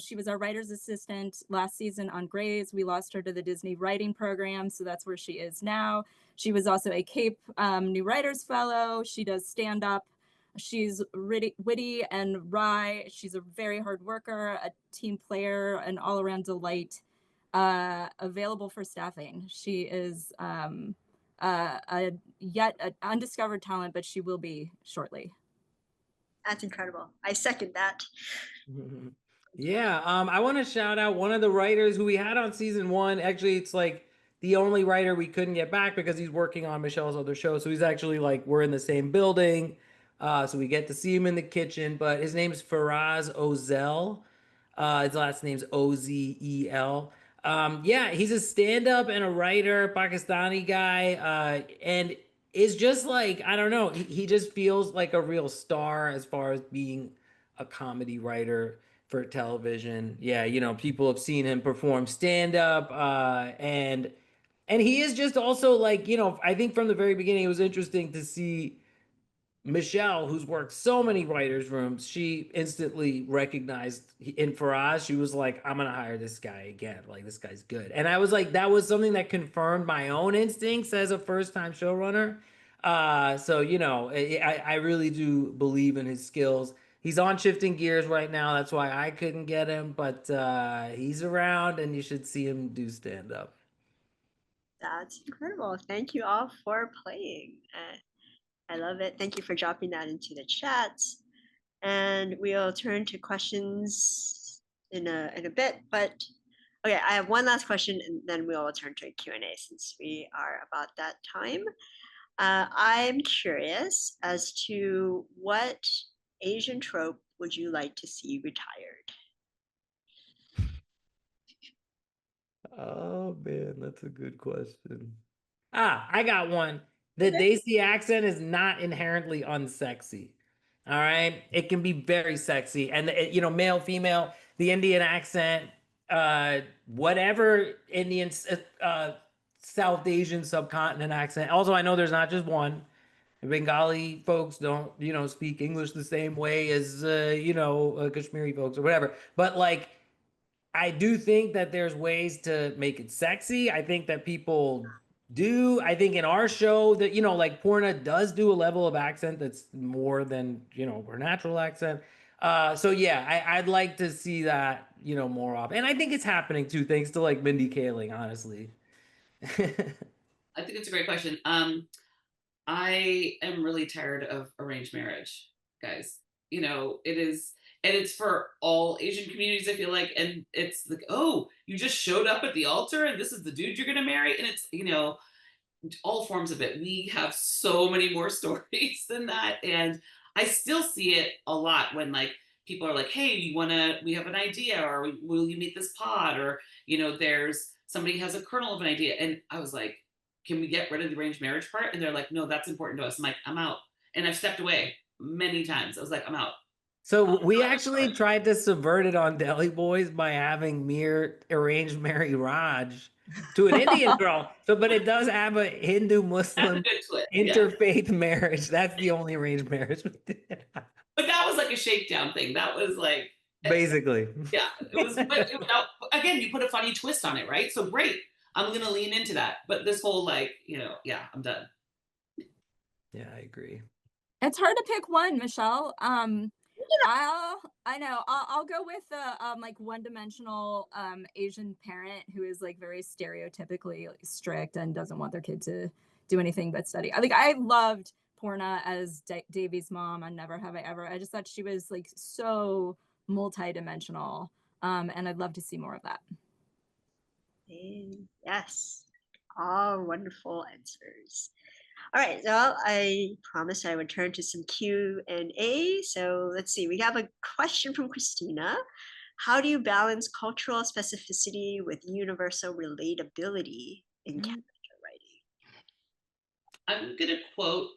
She was our writer's assistant last season on Grey's. We lost her to the Disney writing program, so that's where she is now. She was also a Cape New Writers Fellow. She does stand-up. She's witty and wry. She's a very hard worker, a team player, an all-around delight, available for staffing. She is yet an undiscovered talent, but she will be shortly. That's incredible. I second that. Yeah, I want to shout out one of the writers who we had on season 1. Actually, it's like the only writer we couldn't get back because he's working on Michelle's other show. So he's actually like, we're in the same building. So we get to see him in the kitchen, but his name's Faraz Ozel. His last name's Ozel. Yeah, he's a stand-up and a writer, Pakistani guy. And is just like, I don't know, he just feels like a real star as far as being a comedy writer for television. Yeah, people have seen him perform stand-up, and he is just also like, I think from the very beginning, it was interesting to see Michelle, who's worked so many writers' rooms, she instantly recognized, and for us, she was like, I'm gonna hire this guy again. Like, this guy's good. And I was like, that was something that confirmed my own instincts as a first-time showrunner. So you know, I really do believe in his skills. He's on Shifting Gears right now. That's why I couldn't get him, but he's around, and you should see him do stand up. That's incredible. Thank you all for playing. I love it. Thank you for dropping that into the chat. And we'll turn to questions in a bit. But okay, I have one last question, and then we'll turn to a Q&A since we are about that time. I'm curious as to what Asian trope would you like to see retired? Oh man, that's a good question. I got one. The Desi accent is not inherently unsexy. All right, it can be very sexy, and you know, male, female, the Indian accent, whatever Indian, South Asian subcontinent accent. Also, I know there's not just one. Bengali folks don't, you know, speak English the same way as you know, Kashmiri folks or whatever. But like, I do think that there's ways to make it sexy. I think that people do. I think in our show that, you know, like Porna does do a level of accent that's more than, you know, her natural accent. So yeah, I'd like to see that, you know, more often. And I think it's happening too, thanks to like Mindy Kaling, honestly. I think it's a great question. I am really tired of arranged marriage, guys. You know, it is, and it's for all Asian communities, I feel like. And it's like, oh, you just showed up at the altar and this is the dude you're going to marry. And it's, you know, all forms of it. We have so many more stories than that. And I still see it a lot when like people are like, hey, we have an idea, or will you meet this pod? Or, you know, there's somebody has a kernel of an idea. And I was like, can we get rid of the arranged marriage part? And they're like, no, that's important to us. I'm like, I'm out. And I've stepped away many times. I was like, I'm out. So we actually tried to subvert it on Deli Boys by having Mir arranged marry Raj to an Indian girl. So, but it does have a Hindu Muslim interfaith marriage. That's the only arranged marriage we did. But that was like a shakedown thing. That was like, basically. Yeah, it was. But again, you put a funny twist on it, right? So great. I'm gonna lean into that. But this whole like, you know, yeah, I'm done. Yeah, I agree. It's hard to pick one, Michelle. I'll go with the like one-dimensional Asian parent who is like very stereotypically like, strict and doesn't want their kid to do anything but study. I loved Porna as Davy's mom on Never Have I Ever. I just thought she was like so multi-dimensional, and I'd love to see more of that. Yes, all wonderful answers. All right, well, I promised I would turn to some Q&A. So let's see, we have a question from Christina. How do you balance cultural specificity with universal relatability in character writing? I'm gonna quote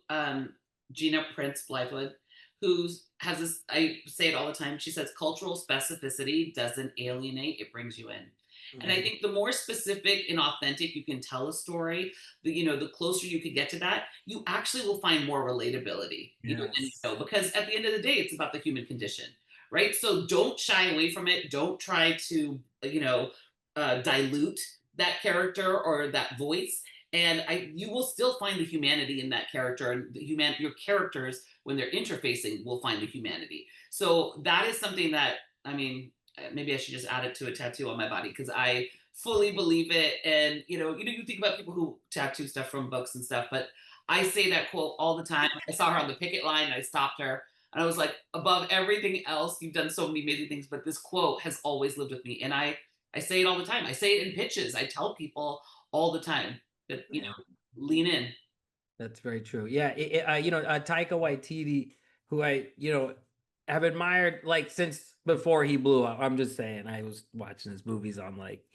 Gina Prince Blythewood, who has this, I say it all the time, she says, cultural specificity doesn't alienate, it brings you in. And I think the more specific and authentic you can tell a story, the closer you can get to that, you actually will find more relatability. Because at the end of the day, it's about the human condition, right? So don't shy away from it. Don't try to, dilute that character or that voice. And you will still find the humanity in that character, and your characters, when they're interfacing, will find the humanity. So that is something that, maybe I should just add it to a tattoo on my body, because I fully believe it. And you think about people who tattoo stuff from books and stuff, but I say that quote all the time. I saw her on the picket line and I stopped her and I was like, above everything else, you've done so many amazing things, but this quote has always lived with me. And I say it all the time. I say it in pitches. I tell people all the time that, lean in. That's very true. Yeah. Taika Waititi, who I, have admired like since before he blew up. I'm just saying, I was watching his movies on like,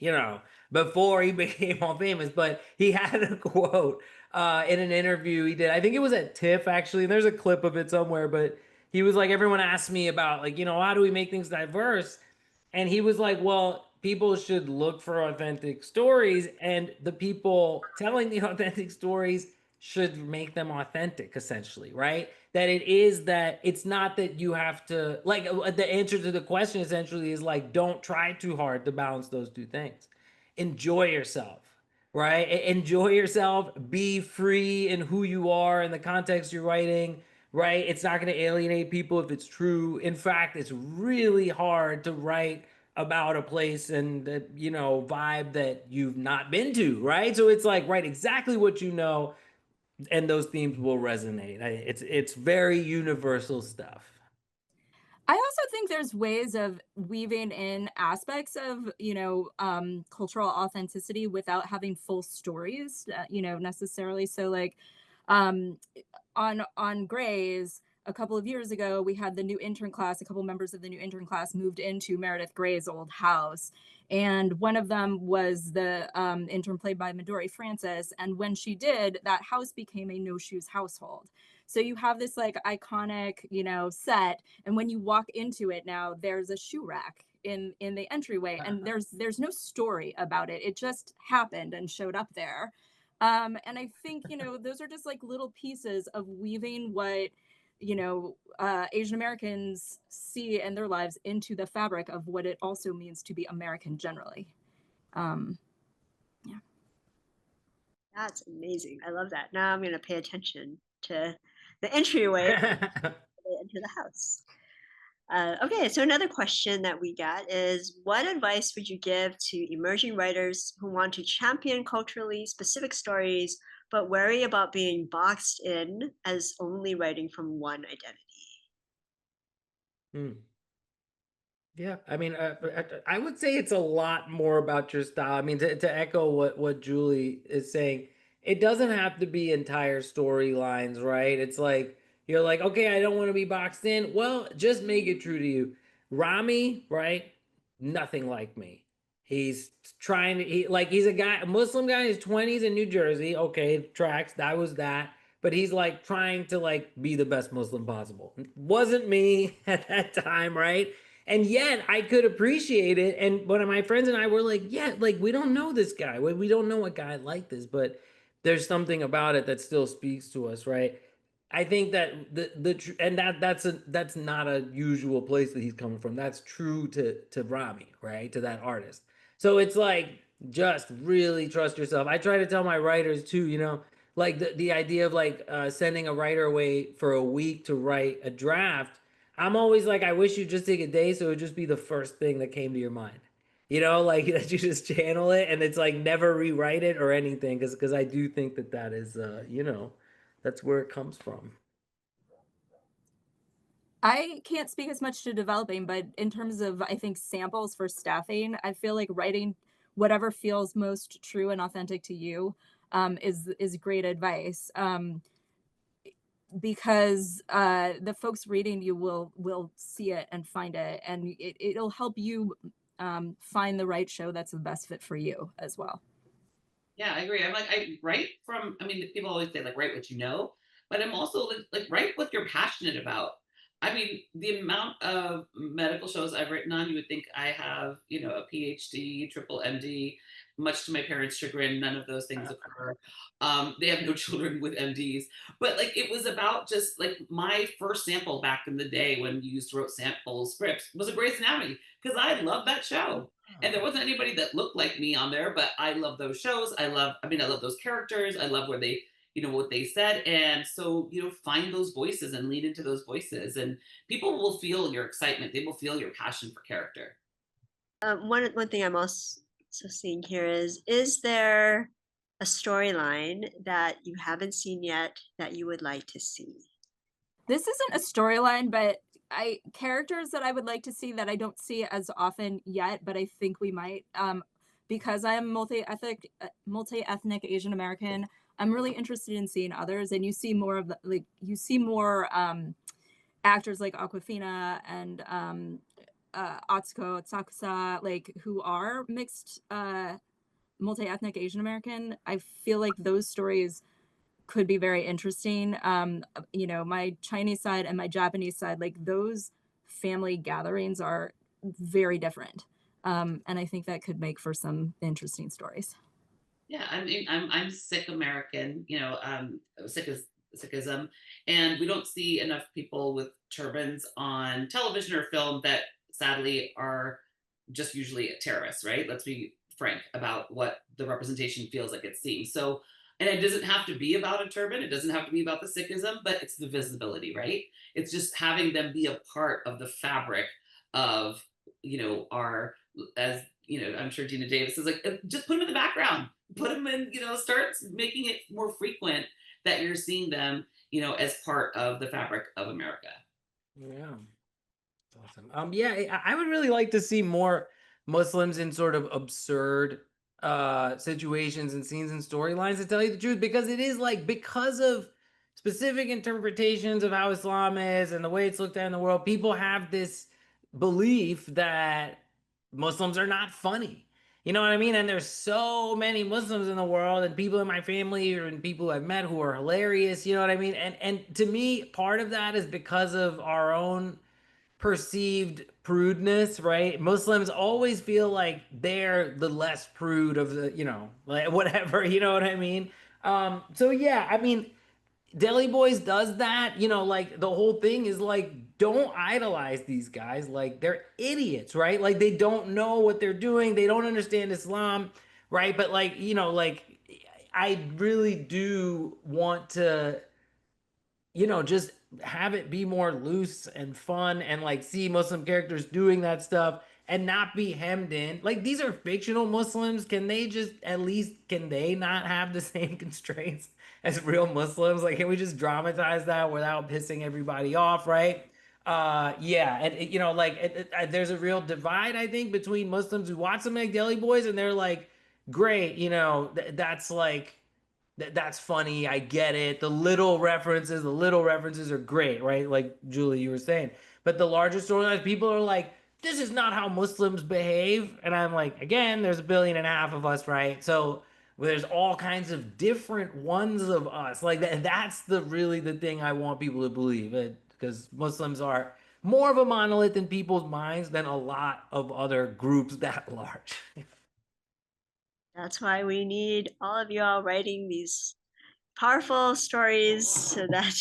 before he became all famous, but he had a quote in an interview he did. I think it was at TIFF actually. There's a clip of it somewhere, but he was like, everyone asked me about like, how do we make things diverse? And he was like, well, people should look for authentic stories, and the people telling the authentic stories should make them authentic, essentially, right? That it is that it's not that you have to, like, the answer to the question essentially is like, don't try too hard to balance those two things. Enjoy yourself, right? Enjoy yourself, be free in who you are in the context you're writing, right? It's not going to alienate people if it's true. In fact, it's really hard to write about a place and that, you know, vibe that you've not been to, right? So it's like write exactly what you know, and those themes will resonate. It's very universal stuff. I also think there's ways of weaving in aspects of, cultural authenticity without having full stories, necessarily. So like, um, on Grey's a couple of years ago, we had the new intern class. A couple members of the new intern class moved into Meredith Grey's old house, and one of them was the intern played by Midori Francis. And when she did, that house became a no shoes household. So you have this like iconic, set, and when you walk into it now, there's a shoe rack in the entryway, and there's no story about it. It just happened and showed up there. And I think, those are just like little pieces of weaving what, Asian Americans see in their lives into the fabric of what it also means to be American generally. Yeah. That's amazing. I love that. Now I'm going to pay attention to the entryway into the house. Okay, so another question that we got is, what advice would you give to emerging writers who want to champion culturally specific stories but worry about being boxed in as only writing from one identity? Yeah, I mean, I would say it's a lot more about your style. I mean, to echo what Julie is saying, it doesn't have to be entire storylines, right? It's like you're like, okay, I don't want to be boxed in. Well, just make it true to you. Rami, right? Nothing like me. He's trying to, he's a guy, a Muslim guy in his 20s in New Jersey. Okay, tracks. That was that. But he's like trying to like be the best Muslim possible. Wasn't me at that time, right? And yet I could appreciate it. And one of my friends and I were like, yeah, like we don't know this guy. We don't know a guy like this, but there's something about it that still speaks to us, right? I think that and that's not a usual place that he's coming from. That's true to Rami, right? To that artist. So it's like just really trust yourself. I try to tell my writers too, like the idea of like sending a writer away for a week to write a draft. I'm always like, I wish you'd just take a day so it would just be the first thing that came to your mind. Like that you just channel it and it's like never rewrite it or anything, because I do think that is that's where it comes from. I can't speak as much to developing, but in terms of, I think, samples for staffing, I feel like writing whatever feels most true and authentic to you is great advice. Because the folks reading you will see it and find it, and it'll help you find the right show that's the best fit for you as well. Yeah, I agree. I'm like, I write from, I mean, people always say like, write what you know, but I'm also like write what you're passionate about. I mean, the amount of medical shows I've written on, you would think I have, a PhD, triple MD, much to my parents' chagrin, none of those things occur. They have no children with MDs, but like, it was about just like my first sample back in the day when you used to wrote sample scripts was a Grey's Anatomy, because I love that show. And there wasn't anybody that looked like me on there, but I love those shows. I love those characters. I love where they, what they said. And so, find those voices and lean into those voices. And people will feel your excitement. They will feel your passion for character. One thing I'm also seeing here is there a storyline that you haven't seen yet that you would like to see? This isn't a storyline, but characters that I would like to see that I don't see as often yet, but I think we might, because I'm multi-ethnic Asian American. I'm really interested in seeing others, and you see more of actors like Aquafina and Atsuko Tsakusa, like who are mixed multi-ethnic Asian American. I feel like those stories could be very interesting. My Chinese side and my Japanese side, like those family gatherings are very different. And I think that could make for some interesting stories. Yeah, I mean, I'm Sikh American, Sikh is Sikhism, and we don't see enough people with turbans on television or film that sadly are just usually terrorists, right? Let's be frank about what the representation feels like it's seen. So, and it doesn't have to be about a turban, it doesn't have to be about the Sikhism, but it's the visibility, right? It's just having them be a part of the fabric of, our, as I'm sure Dina Davis is like, just put them in the background, put them in, start making it more frequent that you're seeing them, as part of the fabric of America. Yeah. Awesome. Yeah, I would really like to see more Muslims in sort of absurd situations and scenes and storylines, to tell you the truth, because it is like, because of specific interpretations of how Islam is and the way it's looked at in the world, people have this belief that Muslims are not funny. You know what I mean? And there's so many Muslims in the world, and people in my family and people I've met who are hilarious. You know what I mean? And to me, part of that is because of our own perceived prudeness, right? Muslims always feel like they're the less prude of the, like whatever, you know what I mean? So yeah, I mean, Deli Boys does that, like the whole thing is like, don't idolize these guys. Like they're idiots, right? Like they don't know what they're doing. They don't understand Islam, right? But like, I really do want to, just have it be more loose and fun, and like see Muslim characters doing that stuff and not be hemmed in. Like these are fictional Muslims. Can they just, at least, can they not have the same constraints as real Muslims? Like, can we just dramatize that without pissing everybody off, right? Yeah, and there's a real divide, I think, between Muslims who watch some like Deli Boys and they're like, great, that's like, that's funny. I get it. The little references are great, right? Like Julie, you were saying. But the larger storylines, people are like, this is not how Muslims behave. And I'm like, again, there's 1.5 billion of us, right? So there's all kinds of different ones of us. Like that's really the thing I want people to believe. Because Muslims are more of a monolith in people's minds than a lot of other groups that large. That's why we need all of y'all writing these powerful stories so that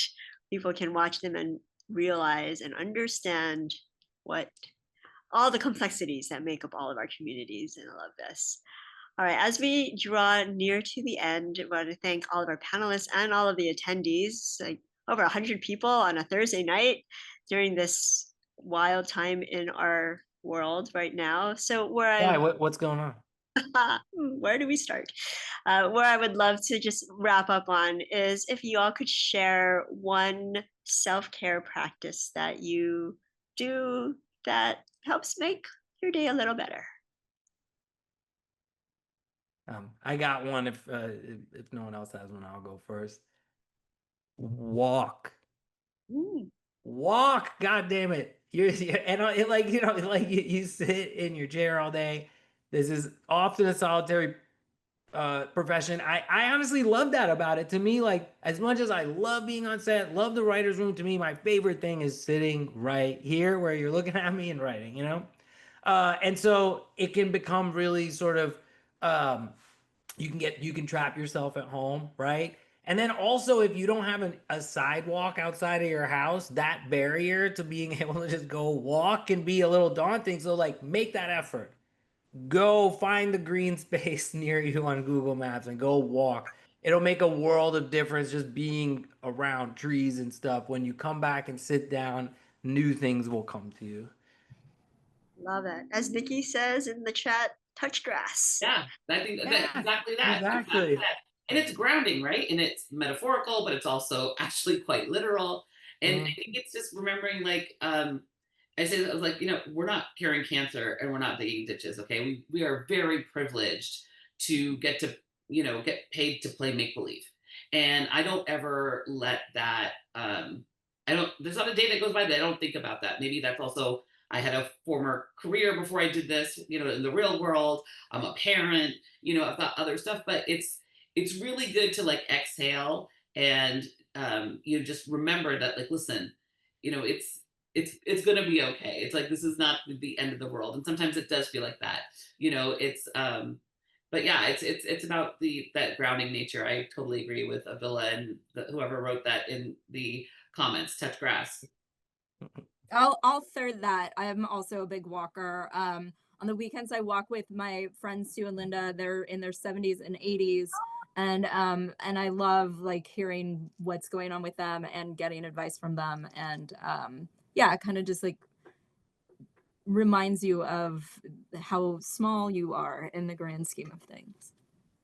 people can watch them and realize and understand what all the complexities that make up all of our communities. And I love this. All right, as we draw near to the end, I want to thank all of our panelists and all of the attendees, like over 100 people on a Thursday night during this wild time in our world right now. So Why? What's going on? where do we start? Where I would love to just wrap up on is if you all could share one self-care practice that you do that helps make your day a little better. I got one. If no one else has one, I'll go first. Walk. Ooh. Walk. God damn it. Like you sit in your chair all day. This is often a solitary profession. I honestly love that about it. To me, like, as much as I love being on set, love the writer's room, to me, my favorite thing is sitting right here where you're looking at me and writing, and so it can become really sort of, you can trap yourself at home, right? And then also, if you don't have a sidewalk outside of your house, that barrier to being able to just go walk can be a little daunting. So like, make that effort. Go find the green space near you on Google Maps and go walk. It'll make a world of difference just being around trees and stuff. When you come back and sit down, new things will come to you. Love it. As Nikki says in the chat, touch grass. Yeah, I think Yeah, exactly that. exactly. And it's grounding, right? And it's metaphorical, but it's also actually quite literal. And I think it's just remembering, like, I say, I was like, we're not curing cancer and we're not digging ditches. Okay, we are very privileged to get to, get paid to play make believe, and I don't ever let that. I don't. There's not a day that goes by that I don't think about that. Maybe that's also, I had a former career before I did this, in the real world. I'm a parent, I've got other stuff, but it's really good to like exhale and, just remember that, like, listen, it's gonna be okay. It's like, this is not the end of the world. And sometimes it does feel like that, it's, but yeah, it's about that grounding nature. I totally agree with Abdullah and whoever wrote that in the comments. Touch grass. I'll third that. I'm also a big walker. On the weekends, I walk with my friends Sue and Linda. They're in their 70s and 80s, and I love like hearing what's going on with them and getting advice from them. And yeah, it kind of just like reminds you of how small you are in the grand scheme of things.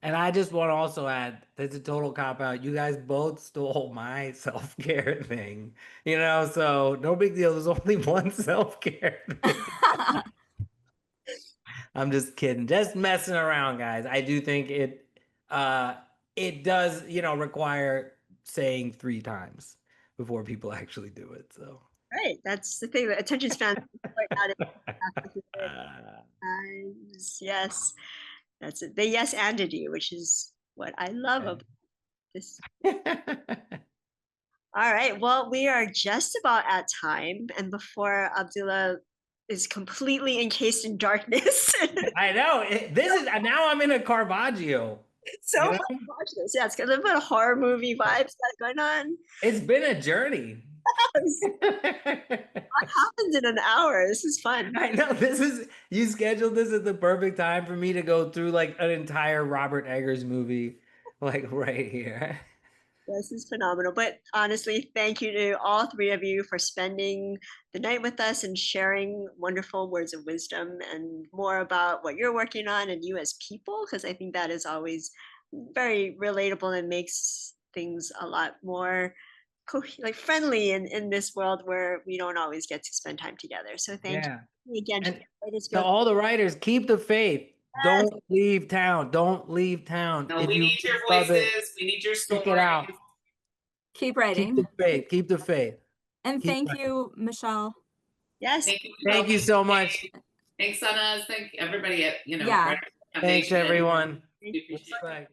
And I just want to also add, that's a total cop out. You guys both stole my self-care thing, so no big deal. There's only one self-care thing. I'm just kidding. Just messing around, guys. I do think it does, require saying 3 times before people actually do it. So Right. That's the thing. Attention span. Yes. That's it. They yes anded you, which is what I love about this. All right. Well, we are just about at time. And before Abdullah is completely encased in darkness. I know. This is now I'm in a Caravaggio. So fun to watch this. Yeah, it's got a little bit of horror movie vibes going on. It's been a journey. What happens in an hour? This is fun. I know you scheduled this at the perfect time for me to go through like an entire Robert Eggers movie, like right here. This is phenomenal. But honestly, thank you to all 3 of you for spending the night with us and sharing wonderful words of wisdom and more about what you're working on and you as people, because I think that is always very relatable and makes things a lot more friendly in this world where we don't always get to spend time together. So thank you again. To all the writers, keep the faith. Yes. Don't leave town. Don't leave town. No, we need your voices. We need your stories. Stick it out. Keep writing. Keep the faith. Keep the faith. And thank you, Michelle. Yes. Thank you so much. Thanks, Sanas. Thank everybody at Thanks, everyone. We appreciate it.